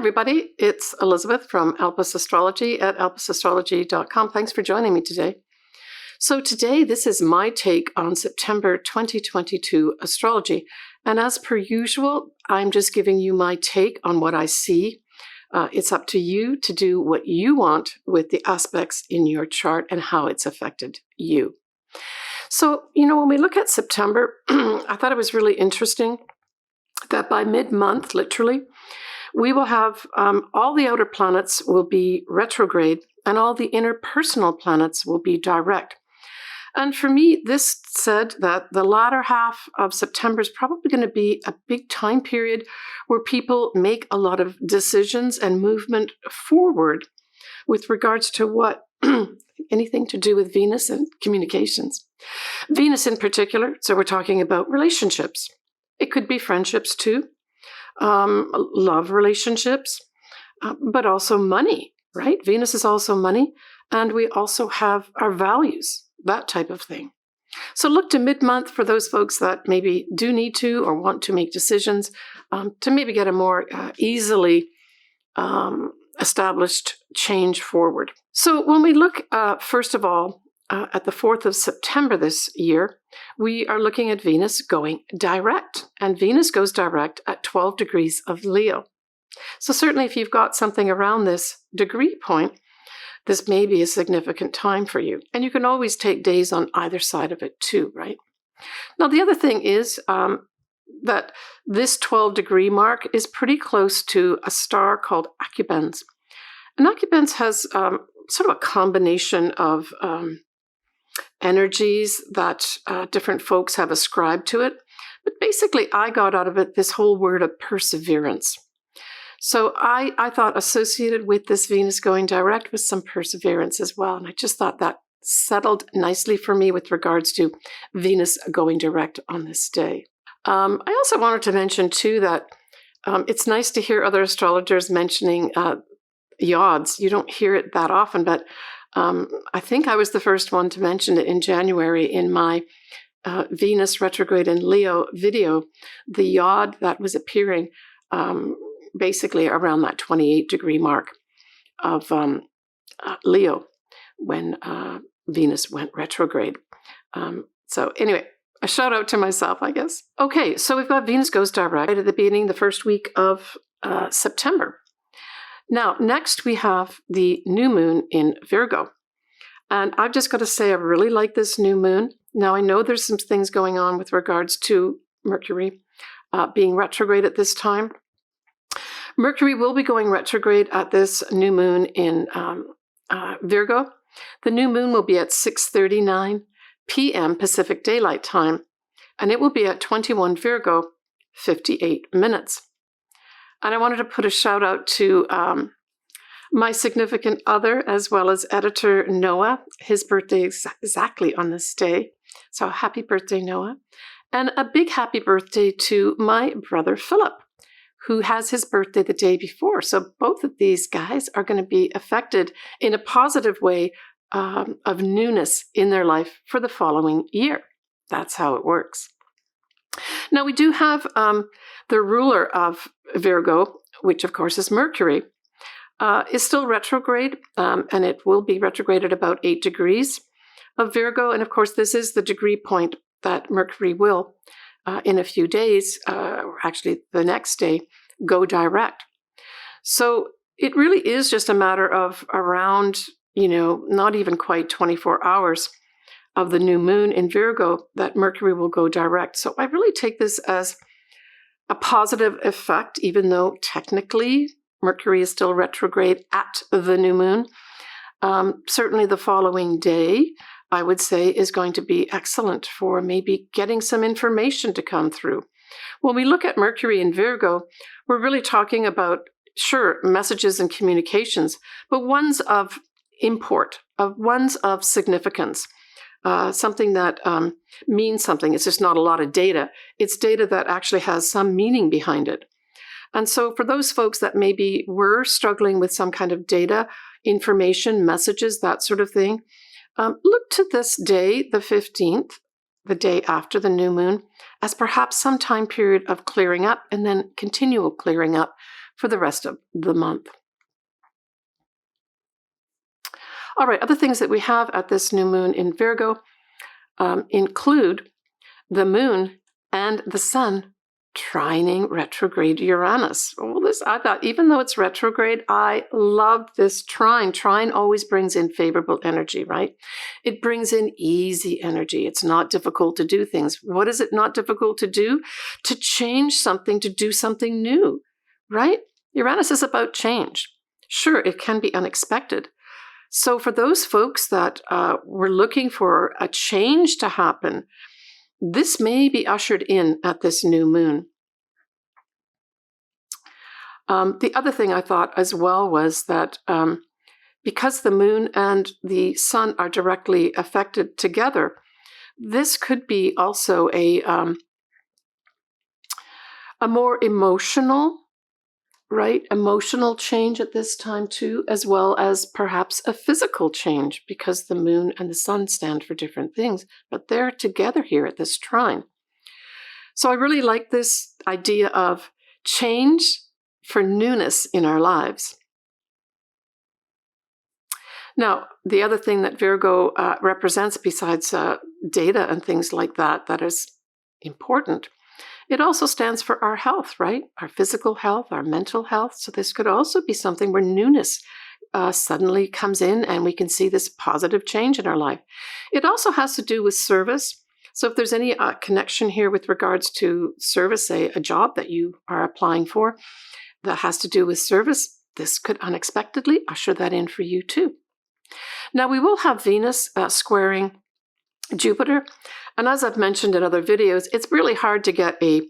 everybody. It's Elizabeth from Alpus Astrology at alpusastrology.com. Thanks for joining me today. So today, this is my take on September 2022 astrology. And as per usual, I'm just giving you my take on what I see. It's up to you to do what you want with the aspects in your chart and how it's affected you. So, when we look at September, I thought it was really interesting that by mid-month, literally, we will have all the outer planets will be retrograde and all the interpersonal planets will be direct. And for me, this said that the latter half of September is probably going to be a big time period where people make a lot of decisions and movement forward with regards to what anything to do with Venus and communications. Venus in particular, so we're talking about relationships. It could be friendships too. Love relationships, but also money, right? Venus is also money, and we also have our values, that type of thing. So look to mid-month for those folks that maybe do need to or want to make decisions to maybe get a more easily established change forward. So when we look, first of all, at the 4th of September this year, we are looking at Venus going direct. And Venus goes direct at 12 degrees of Leo. So certainly if you've got something around this degree point, this may be a significant time for you. And you can always take days on either side of it too, right? Now, the other thing is that this 12 degree mark is pretty close to a star called Acubens. And Acubens has sort of a combination of energies that different folks have ascribed to it. But basically, I got out of it this whole word of perseverance. So I thought associated with this Venus going direct was some perseverance as well. And I just thought that settled nicely for me with regards to Venus going direct on this day. I also wanted to mention too that it's nice to hear other astrologers mentioning yods. You don't hear it that often, but I think I was the first one to mention it in January in my Venus retrograde in Leo video. The yod that was appearing basically around that 28 degree mark of Leo when Venus went retrograde. So anyway, a shout out to myself, I guess. Okay, so we've got Venus goes direct at the beginning, the first week of September. Now, next we have the new moon in Virgo. And I've just got to say, I really like this new moon. Now, I know there's some things going on with regards to Mercury being retrograde at this time. Mercury will be going retrograde at this new moon in Virgo. The new moon will be at 6:39 p.m. Pacific Daylight Time, and it will be at 21 Virgo, 58 minutes. And I wanted to put a shout out to my significant other, as well as editor Noah. His birthday is exactly on this day. So happy birthday, Noah. And a big happy birthday to my brother Philip, who has his birthday the day before. So both of these guys are going to be affected in a positive way of newness in their life for the following year. That's how it works. Now, we do have the ruler of Virgo, which of course is Mercury, is still retrograde, and it will be retrograde at about 8 degrees of Virgo. And of course, this is the degree point that Mercury will, in a few days, or actually the next day, go direct. So it really is just a matter of around, not even quite 24 hours of the new moon in Virgo that Mercury will go direct. So I really take this as a positive effect, even though technically Mercury is still retrograde at the new moon. Certainly the following day, I would say, is going to be excellent for maybe getting some information to come through. When we look at Mercury in Virgo, we're really talking about, sure, messages and communications, but ones of import, ones of significance. Something that means something. It's just not a lot of data. It's data that actually has some meaning behind it. And so for those folks that maybe were struggling with some kind of data, information, messages, that sort of thing, look to this day, the 15th, the day after the new moon, as perhaps some time period of clearing up and then continual clearing up for the rest of the month. All right, other things that we have at this new moon in Virgo include the moon and the sun trining retrograde Uranus. Well, this, I thought, even though it's retrograde, I love this trine. Trine always brings in favorable energy, right? It brings in easy energy. It's not difficult to do things. What is it not difficult to do? To change something, to do something new, right? Uranus is about change. Sure, it can be unexpected. So for those folks that were looking for a change to happen, this may be ushered in at this new moon. The other thing I thought as well was that because the moon and the sun are directly affected together, this could be also a more emotional, right? Emotional change at this time too, as well as perhaps a physical change, because the moon and the sun stand for different things, but they're together here at this trine. So I really like this idea of change for newness in our lives. Now, the other thing that Virgo represents, besides data and things like that, that is important, it also stands for our health, right? Our physical health, our mental health. So this could also be something where newness suddenly comes in and we can see this positive change in our life. It also has to do with service. So if there's any connection here with regards to service, say a job that you are applying for that has to do with service, this could unexpectedly usher that in for you too. Now we will have Venus squaring Jupiter. And as I've mentioned in other videos, it's really hard to get a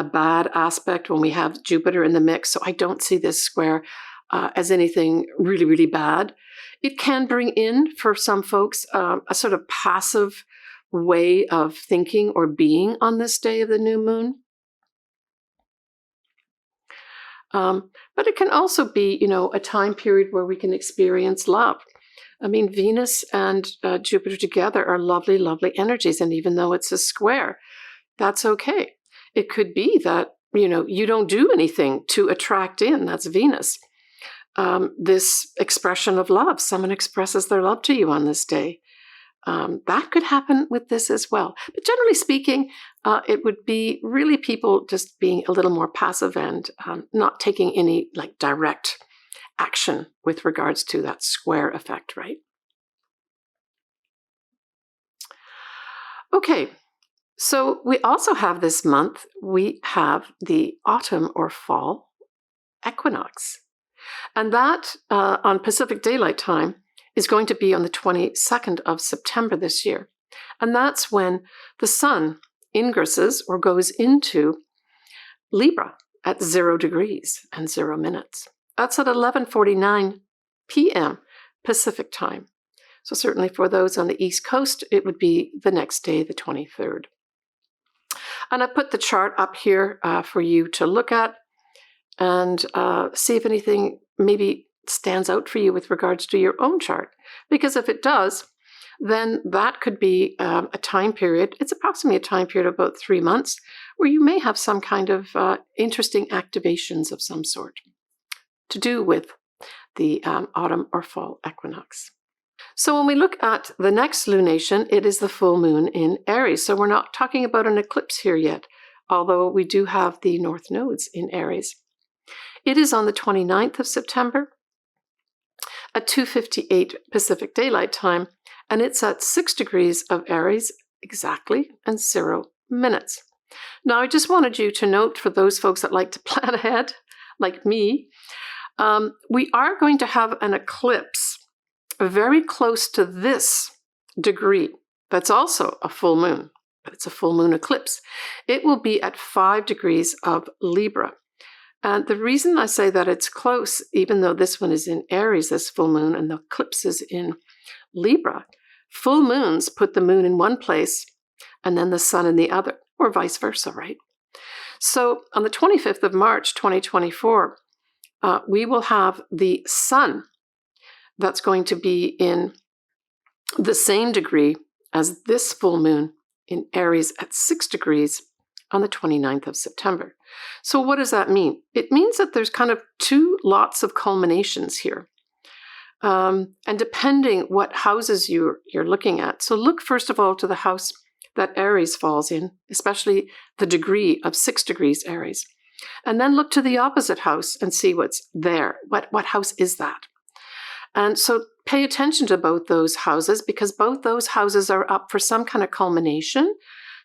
bad aspect when we have Jupiter in the mix. So I don't see this square as anything really, really bad. It can bring in, for some folks, a sort of passive way of thinking or being on this day of the new moon. But it can also be, a time period where we can experience love. I mean, Venus and Jupiter together are lovely, lovely energies. And even though it's a square, that's okay. It could be that, you don't do anything to attract in. That's Venus. This expression of love, someone expresses their love to you on this day. That could happen with this as well. But generally speaking, it would be really people just being a little more passive and not taking any direct action with regards to that square effect, right? Okay, so we also have this month, we have the autumn or fall equinox. And that on Pacific Daylight Time is going to be on the 22nd of September this year. And that's when the sun ingresses or goes into Libra at 0 degrees and 0 minutes. That's at 11:49 p.m. Pacific time. So certainly for those on the East Coast, it would be the next day, the 23rd. And I put the chart up here for you to look at and see if anything maybe stands out for you with regards to your own chart. Because if it does, then that could be a time period. It's approximately a time period of about 3 months where you may have some kind of interesting activations of some sort to do with the autumn or fall equinox. So when we look at the next lunation, it is the full moon in Aries. So we're not talking about an eclipse here yet, although we do have the north nodes in Aries. It is on the 29th of September at 2:58 Pacific Daylight Time, and it's at 6 degrees of Aries exactly and 0 minutes. Now, I just wanted you to note, for those folks that like to plan ahead, like me, we are going to have an eclipse very close to this degree. That's also a full moon, but it's a full moon eclipse. It will be at 5 degrees of Libra. And the reason I say that it's close, even though this one is in Aries, this full moon, and the eclipse is in Libra, full moons put the moon in one place and then the sun in the other, or vice versa, right? So on the 25th of March, 2024, we will have the sun that's going to be in the same degree as this full moon in Aries at 6 degrees on the 29th of September. So what does that mean? It means that there's kind of two lots of culminations here. And depending what houses you're looking at. So look, first of all, to the house that Aries falls in, especially the degree of 6 degrees Aries. And then look to the opposite house and see what's there. What house is that? And so pay attention to both those houses, because both those houses are up for some kind of culmination,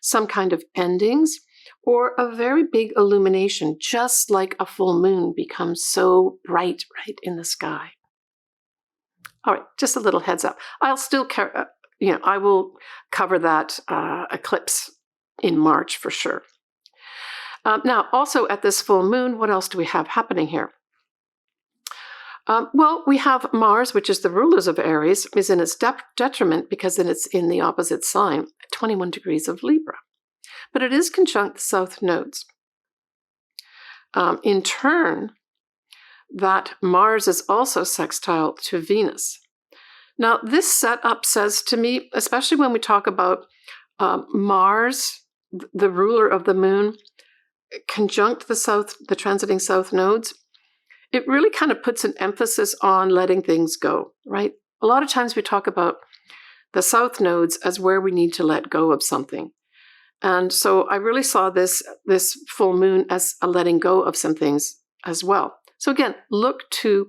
some kind of endings, or a very big illumination, just like a full moon becomes so bright right in the sky. All right, just a little heads up. I'll still, I will cover that eclipse in March for sure. Now, also at this full moon, what else do we have happening here? Well, we have Mars, which is the rulers of Aries, is in its detriment because then it's in the opposite sign, 21 degrees of Libra. But it is conjunct the south nodes. In turn, that Mars is also sextile to Venus. Now, this setup says to me, especially when we talk about Mars, the ruler of the moon, conjunct the transiting south nodes, it really kind of puts an emphasis on letting things go, right? A lot of times we talk about the south nodes as where we need to let go of something. And so I really saw this full moon as a letting go of some things as well. So again, look to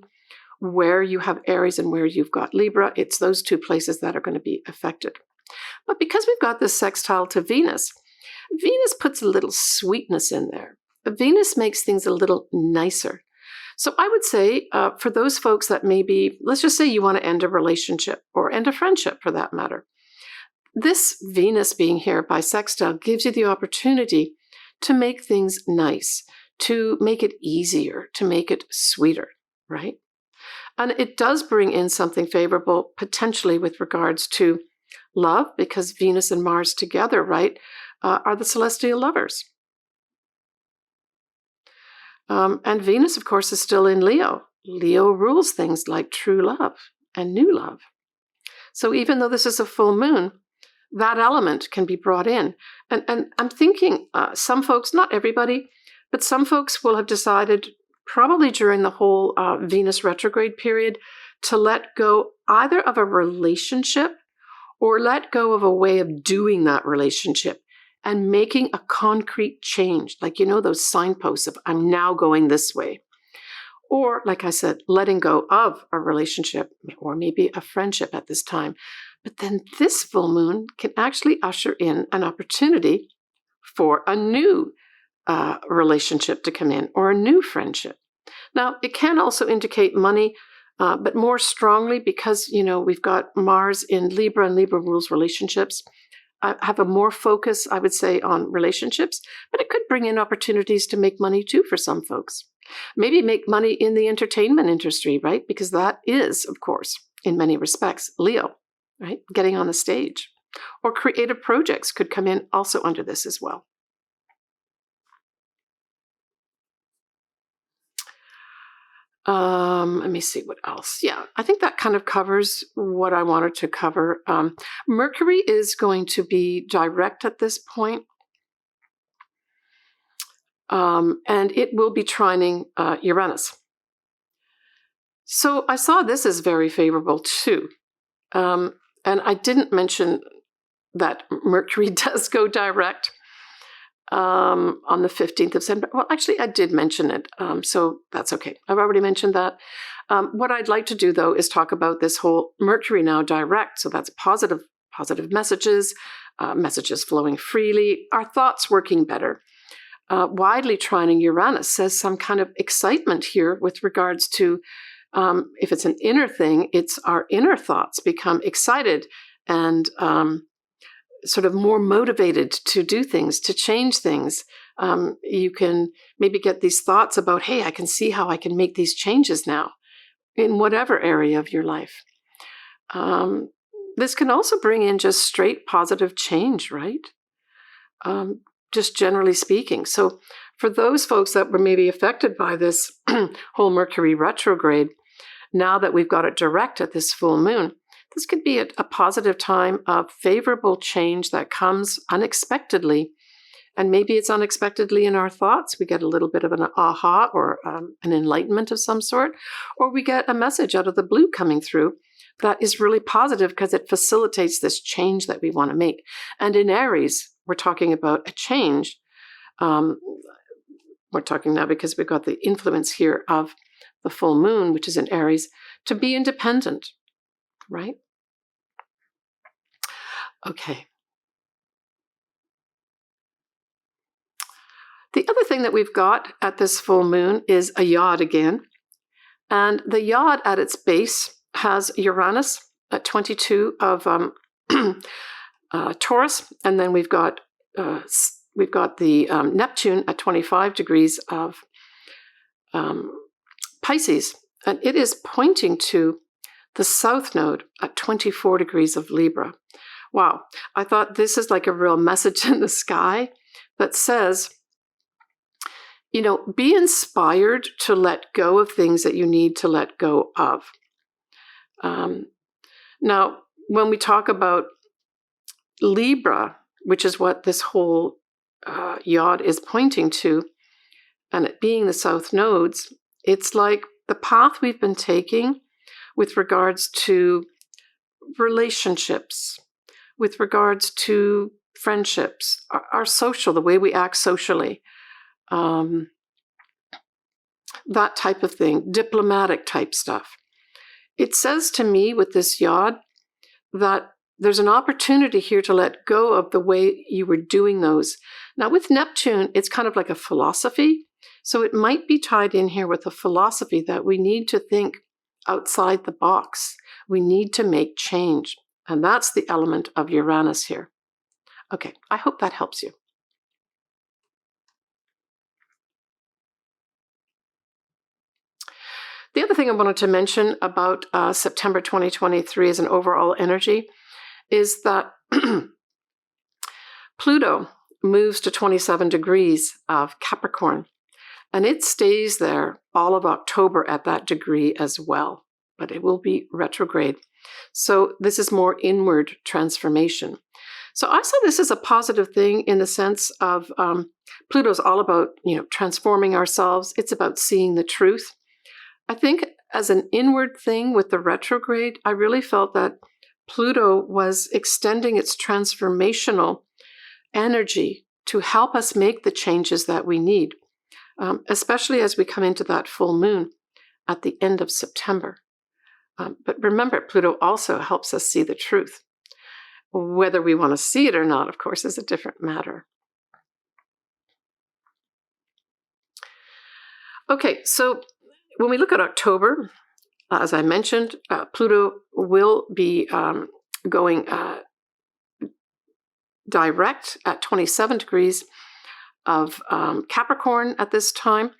where you have Aries and where you've got Libra. It's those two places that are going to be affected. But because we've got this sextile to Venus, Venus puts a little sweetness in there. Venus makes things a little nicer. So I would say for those folks that maybe, let's just say you want to end a relationship or end a friendship for that matter, this Venus being here by sextile gives you the opportunity to make things nice, to make it easier, to make it sweeter, right? And it does bring in something favorable potentially with regards to love, because Venus and Mars together, right, are the celestial lovers. And Venus, of course, is still in Leo. Leo rules things like true love and new love. So even though this is a full moon, that element can be brought in. And I'm thinking some folks, not everybody, but some folks will have decided probably during the whole Venus retrograde period to let go either of a relationship or let go of a way of doing that relationship and making a concrete change, like, those signposts of I'm now going this way. Or, like I said, letting go of a relationship or maybe a friendship at this time. But then this full moon can actually usher in an opportunity for a new relationship to come in or a new friendship. Now, it can also indicate money, but more strongly because, we've got Mars in Libra and Libra rules relationships. I have a more focus, I would say, on relationships, but it could bring in opportunities to make money too for some folks. Maybe make money in the entertainment industry, right? Because that is, of course, in many respects, Leo, right? Getting on the stage. Or creative projects could come in also under this as well. Let me see what else. Yeah, I think that kind of covers what I wanted to cover. Mercury is going to be direct at this point. And it will be trining Uranus. So I saw this as very favorable too. And I didn't mention that Mercury does go direct on the 15th of September. Well, actually, I did mention it, so that's okay. I've already mentioned that. What I'd like to do, though, is talk about this whole Mercury now direct. So that's positive messages, messages flowing freely, our thoughts working better. Widely trining Uranus says some kind of excitement here with regards to, if it's an inner thing, it's our inner thoughts become excited and sort of more motivated to do things, to change things. You can maybe get these thoughts about, hey, I can see how I can make these changes now in whatever area of your life. This can also bring in just straight positive change, right? Just generally speaking. So for those folks that were maybe affected by this whole Mercury retrograde, now that we've got it direct at this full moon, this could be a positive time of favorable change that comes unexpectedly And maybe it's unexpectedly in our thoughts. We get a little bit of an aha or an enlightenment of some sort, or we get a message out of the blue coming through that is really positive because it facilitates this change that we want to make. And in Aries, we're talking about a change. We're talking now because we've got the influence here of the full moon, which is in Aries, to be independent, right? Okay. The other thing that we've got at this full moon is a yod again. And the yod at its base has Uranus at 22 of Taurus. And then we've got the Neptune at 25 degrees of Pisces. And it is pointing to the south node at 24 degrees of Libra. Wow. I thought this is like a real message in the sky that says, you know, be inspired to let go of things that you need to let go of. Now, when we talk about Libra, which is what this whole yod is pointing to, and it being the south nodes, it's like the path we've been taking with regards to relationships, with regards to friendships, our social, the way we act socially, that type of thing, diplomatic type stuff. It says to me with this yod that there's an opportunity here to let go of the way you were doing those. Now with Neptune, it's kind of like a philosophy. So it might be tied in here with a philosophy that we need to think outside the box. We need to make change. And that's the element of Uranus here. Okay, I hope that helps you. The other thing I wanted to mention about September 2023 as an overall energy is that Pluto moves to 27 degrees of Capricorn, and it stays there all of October at that degree as well, but it will be retrograde. So this is more inward transformation. So I saw this as a positive thing in the sense of Pluto's all about, you know, transforming ourselves. It's about seeing the truth. I think as an inward thing with the retrograde, I really felt that Pluto was extending its transformational energy to help us make the changes that we need, especially as we come into that full moon at the end of September. But remember, Pluto also helps us see the truth. Whether we want to see it or not, of course, is a different matter. Okay, so when we look at October, as I mentioned, Pluto will be going direct at 27 degrees of Capricorn at this time.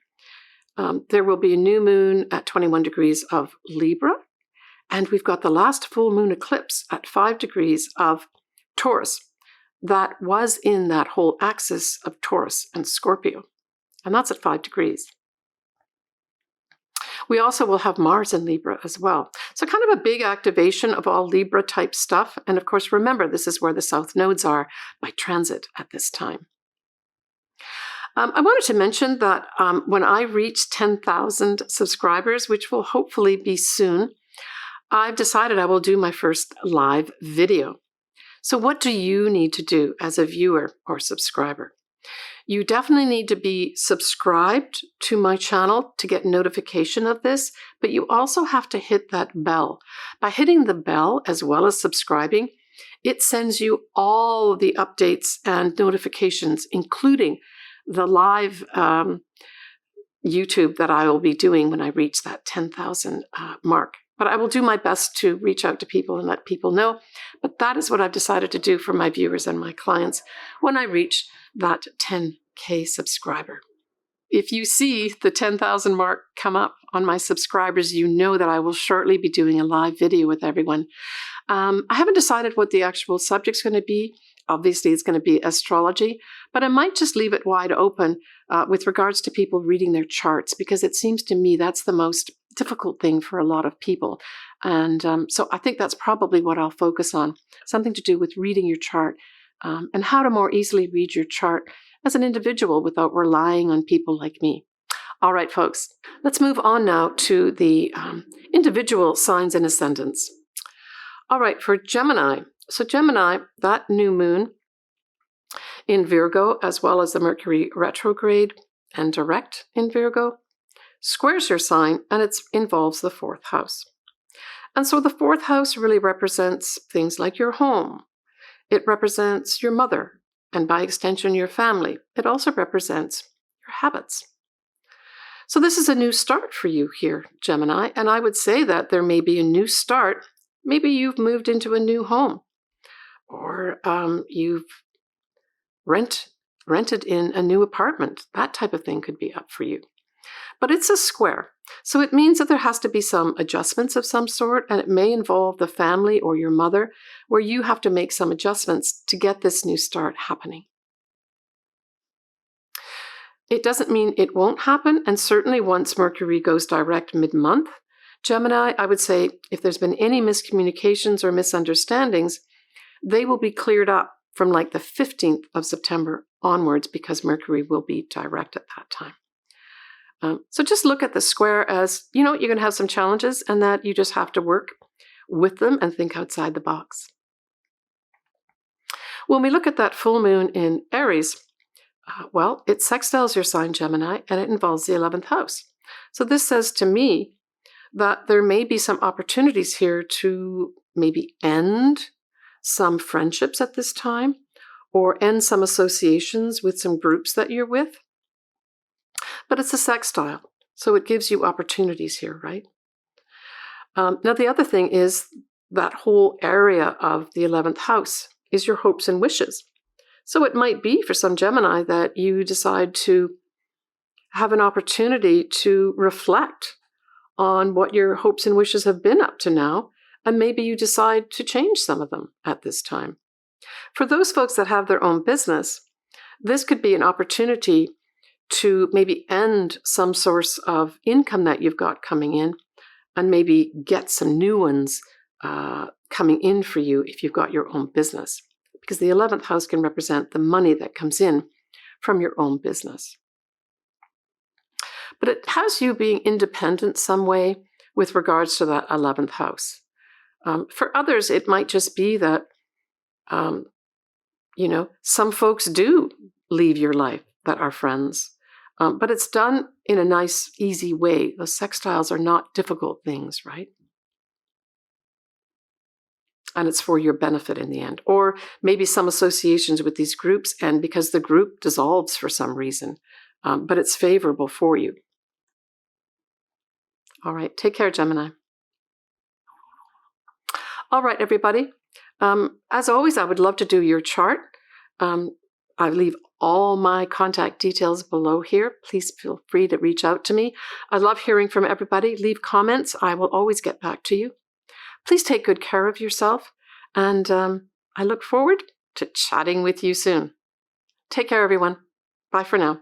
There will be a new moon at 21 degrees of Libra. And we've got the last full moon eclipse at 5 degrees of Taurus. That was in that whole axis of Taurus and Scorpio. And that's at 5 degrees. We also will have Mars in Libra as well. So kind of a big activation of all Libra type stuff. And of course, remember, this is where the south nodes are by transit at this time. I wanted to mention that when I reach 10,000 subscribers, which will hopefully be soon, I've decided I will do my first live video. So what do you need to do as a viewer or subscriber? You definitely need to be subscribed to my channel to get notification of this, but you also have to hit that bell. By hitting the bell as well as subscribing, it sends you all the updates and notifications, including the live YouTube that I will be doing when I reach that 10,000 mark. But I will do my best to reach out to people and let people know. But that is what I've decided to do for my viewers and my clients when I reach that 10K subscriber. If you see the 10,000 mark come up on my subscribers, you know that I will shortly be doing a live video with everyone. I haven't decided what the actual subject's going to be. Obviously, it's going to be astrology, but I might just leave it wide open with regards to people reading their charts, because it seems to me that's the most difficult thing for a lot of people. And so I think that's probably what I'll focus on, something to do with reading your chart and how to more easily read your chart as an individual without relying on people like me. All right, folks, let's move on now to the individual signs and ascendants. All right, for Gemini. So Gemini, that new moon in Virgo, as well as the Mercury retrograde and direct in Virgo, squares your sign, and it involves the fourth house. And so the fourth house really represents things like your home. It represents your mother, and by extension, your family. It also represents your habits. So this is a new start for you here, Gemini, and I would say that there may be a new start. Maybe you've moved into a new home, or you've rented in a new apartment. That type of thing could be up for you. But it's a square, so it means that there has to be some adjustments of some sort, and it may involve the family or your mother, where you have to make some adjustments to get this new start happening. It doesn't mean it won't happen, and certainly once Mercury goes direct mid-month, Gemini, I would say if there's been any miscommunications or misunderstandings, they will be cleared up from like the 15th of September onwards, because Mercury will be direct at that time. So just look at the square as, you're going to have some challenges, and that you just have to work with them and think outside the box. When we look at that full moon in Aries, well, it sextiles your sign, Gemini, and it involves the 11th house. So this says to me that there may be some opportunities here to maybe end some friendships at this time, or end some associations with some groups that you're with. But it's a sextile, so it gives you opportunities here, right? Now, the other thing is that whole area of the 11th house is your hopes and wishes. So it might be for some Gemini that you decide to have an opportunity to reflect on what your hopes and wishes have been up to now, and maybe you decide to change some of them at this time. For those folks that have their own business, this could be an opportunity to maybe end some source of income that you've got coming in, and maybe get some new ones coming in for you if you've got your own business, because the 11th house can represent the money that comes in from your own business. But it has you being independent some way with regards to that 11th house. For others, it might just be that, some folks do leave your life that are friends. But it's done in a nice, easy way. The sextiles are not difficult things, right? And it's for your benefit in the end. Or maybe some associations with these groups, and because the group dissolves for some reason, but it's favorable for you. All right, take care, Gemini. All right, everybody. As always, I would love to do your chart. I leave all my contact details below here. Please feel free to reach out to me. I love hearing from everybody. Leave comments. I will always get back to you. Please take good care of yourself, and I look forward to chatting with you soon. Take care, everyone. Bye for now.